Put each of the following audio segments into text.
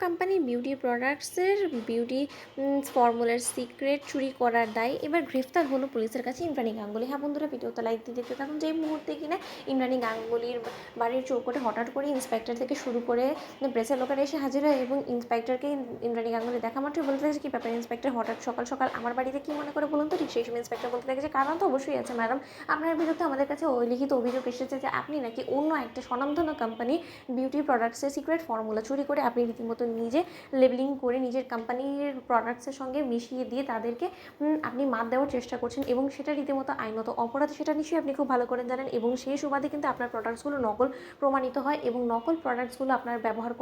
Company beauty প্রোডাক্টসের beauty ফর্মুলার secret চুরি করার দায় এবার গ্রেফতার হলো পুলিশের কাছে ইন্দ্রাণী গাঙ্গুলি। হ্যাঁ বন্ধুরা, ভিডিওতে লাইক দিয়ে দেখতে থাকুন। যেই মুহূর্তে কিনা ইন্দ্রাণী গাঙ্গুলির বাড়ির চৌকোটে হঠাৎ করে ইন্সপেক্টর থেকে শুরু করে প্রেসের লোকেরা এসে হাজির হয় এবং ইন্সপেক্টরকে ইন্দ্রাণী গাঙ্গুলি দেখা মাত্রই বলতে থাকে, কী ব্যাপার ইন্সপেক্টর, হঠাৎ সকাল সকাল আমার বাড়িতে কী মনে করে বলুন তো? ঠিক সেই সময় ইন্সপেক্টর বলতে থাকে যে কারণ তো অবশ্যই আছে ম্যাডাম, আপনার বিরুদ্ধে আমাদের কাছে ওই লিখিত অভিযোগ এসেছে যে আপনি নাকি অন্য একটা স্বনামধন্য কোম্পানি বিউটি প্রোডাক্টসের সিক্রেট ফর্মুলা চুরি করে আপনি রীতিমতো নিজে লেবেলিং করে নিজের কোম্পানির প্রোডাক্টসের সঙ্গে মিশিয়ে দিয়ে তাদেরকে আপনি মাত দেওয়ার চেষ্টা করছেন এবং সেটা রীতিমতো আইনত অপরাধ, সেটা নিশ্চয়ই আপনি খুব ভালো করে জানেন। এবং সেই সুবাদে কিন্তু আপনার প্রোডাক্টসগুলো নকল প্রমাণিত হয় এবং নকল প্রোডাক্টসগুলো আপনার ব্যবহার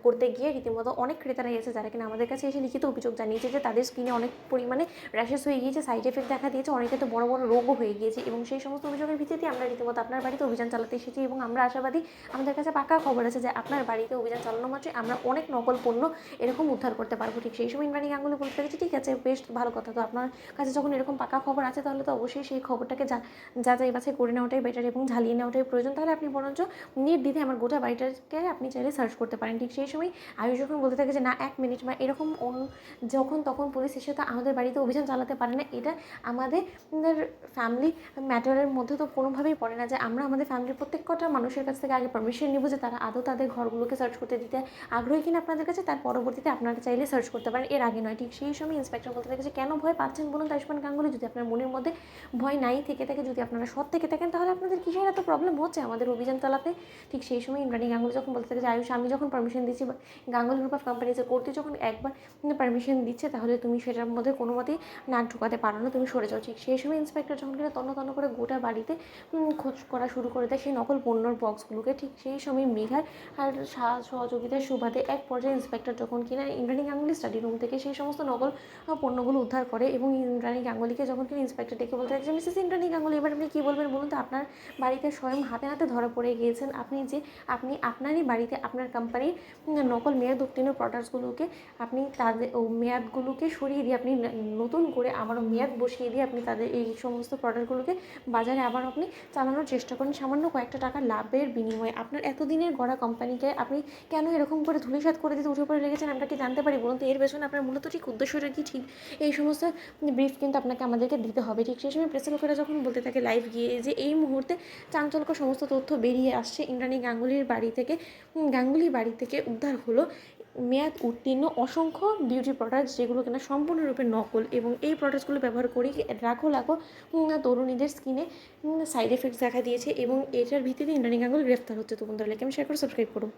করতে গিয়ে রীতিমতো অনেক ক্রেতারাই আছে যারা কিনা আমাদের কাছে এসে লিখিত অভিযোগ জানিয়েছে যে তাদের স্কিনে অনেক পরিমাণে র্যাশেস হয়ে গিয়েছে, সাইড এফেক্ট দেখা দিয়েছে, অনেকে তো বড় বড় রোগও হয়ে গিয়েছে। এবং সেই সমস্ত অভিযোগের ভিত্তিতে আমরা রীতিমতো আপনার বাড়িতে অভিযান চালাতে এসেছি এবং আমরা আশাবাদী, আমাদের কাছে পাকা খবর আছে যে আপনার বাড়িতে অভিযান চালানো মাত্রই আমরা অনেক নকল পণ্য এরকম উদ্ধার করতে পারবো। ঠিক সেই সময় ইন্দ্রাণী গাঙ্গুলি বলতে পেরেছি, ঠিক আছে, বেশ ভালো কথা, তো আপনার কাছে যখন এরকম পাকা খবর আছে তাহলে তো অবশ্যই সেই খবরটাকে যাচাই বাছাই করে নেওয়াটাই বেটার এবং ঝালিয়ে নেওয়াটাই প্রয়োজন। তাহলে আপনি বরঞ্চ নির্দ্বিধায় আমার গোটা বাড়িটাকে আপনি চাইলে সার্চ করতে পারেন। ঠিক সেই সময় আয়ুষ যখন বলতে থাকে যে না, 1 মিনিট, মানে এরকম যখন তখন পুলিশ এসে তো আমাদের বাড়িতে অভিযান চালাতে পারে না, এটা আমাদের ফ্যামিলি ম্যাটারের মধ্যে তো কোনোভাবেই পড়ে না যে আমরা আমাদের ফ্যামিলির প্রত্যেকটা মানুষের কাছ থেকে আগে পারমিশন নেব যে তারা আদৌ তাদের ঘরগুলোকে সার্চ করতে দিতে আগ্রহী কিনা আপনাদের কাছে, তার পরবর্তীতে আপনারা চাইলে সার্চ করতে পারেন, এর আগে নয়। ঠিক সেই সময় ইন্সপেক্টর বলতে থাকে যে কেন ভয় পাচ্ছেন বলুন তো আয়ুষ্মান গাঙ্গুলি, যদি আপনার মনের মধ্যে ভয় নাই থেকে থাকে, যদি আপনারা সৎ থেকে থাকেন, তাহলে আপনাদের কিসের এত প্রবলেম হচ্ছে আমাদের অভিযান চালাতে? ঠিক সেই সময় ইন্দ্রাণী গাঙ্গুলি যখন বলতে থাকে যে আয়ুষ, আমি যখন পারমিশন দিচ্ছি, গাঙ্গুলি গ্রুপ অফ কোম্পানিজের করতে যখন একবার পারমিশন দিচ্ছে, তাহলে তুমি সেটার মধ্যে কোনো মতেই নাক ঢুকাতে পারো না, তুমি সরে যাও। ঠিক সেই সময় ইন্সপেক্টর যখন কিনা তন্ন তন্ন করে গোটা বাড়িতে খোঁজ করা শুরু করে দেয় সেই নকল পণ্যর বক্সগুলোকে। ঠিক সেই সময় মেঘার আর সহযোগিতার সুবাদে এক পর্যায়ে ইন্সপেক্টর যখন কিনা ইন্দ্রাণী গাঙ্গুলি স্টাডি রুম থেকে সেই সমস্ত নকল পণ্যগুলো উদ্ধার করে এবং ইন্দ্রাণী গাঙ্গুলিকে যখন কিনা ইন্সপেক্টর ডেকে বলতে থাকে যে মিসেস ইন্দ্রাণী গাঙ্গুলি, এবার আপনি কী বলবেন বলুন তো? আপনার বাড়িতে স্বয়ং হাতে হাতে ধরা পড়ে গিয়েছেন আপনি আপনারই বাড়িতে আপনার কোম্পানির নকল মেয়াদ উত্তীর্ণ প্রোডাক্টসগুলোকে আপনি তাদের মেয়াদগুলোকে সরিয়ে দিয়ে আপনি নতুন করে আবারও মেয়াদ বসিয়ে দিয়ে আপনি তাদের এই সমস্ত প্রোডাক্টগুলোকে বাজারে আবার আপনি চালানোর চেষ্টা করেন সামান্য কয়েকটা টাকা লাভের বিনিময়ে। আপনার এতদিনের গড়া কোম্পানিকে আপনি কেন এরকম করে ধূলিসাৎ করে দিতে উঠে পড়ে লেগেছেন, আমরা কি জানতে পারি বলুন তো? এর পেছনে আপনার মূলত ঠিক উদ্দেশ্যটা কি? ঠিক এই সমস্ত ব্রিফ কিন্তু আপনাকে আমাদেরকে দিতে হবে। ঠিক সেই সময় প্রেসের লোকেরা যখন বলতে থাকে লাইভ গিয়ে যে এই মুহূর্তে চাঞ্চল্যকর সমস্ত তথ্য বেরিয়ে আসছে, ইন্দ্রাণী গাঙ্গুলির বাড়ি থেকে উদ্ধার হলো মেয়াদ উত্তীর্ণ অসংখ্য বিউটি প্রোডাক্টস, যেগুলো কিনা সম্পূর্ণরূপে নকল এবং এই প্রোডাক্টসগুলো ব্যবহার করে লাখো লাখো তরুণীদের স্কিনে সাইড এফেক্টস দেখা দিয়েছে এবং এটার ভিত্তিতে ইন্দ্রাণী গাঙ্গুলি গ্রেফতার হচ্ছে। তো বন্ধুরা, লাইক, শেয়ার করে সাবস্ক্রাইব করুন।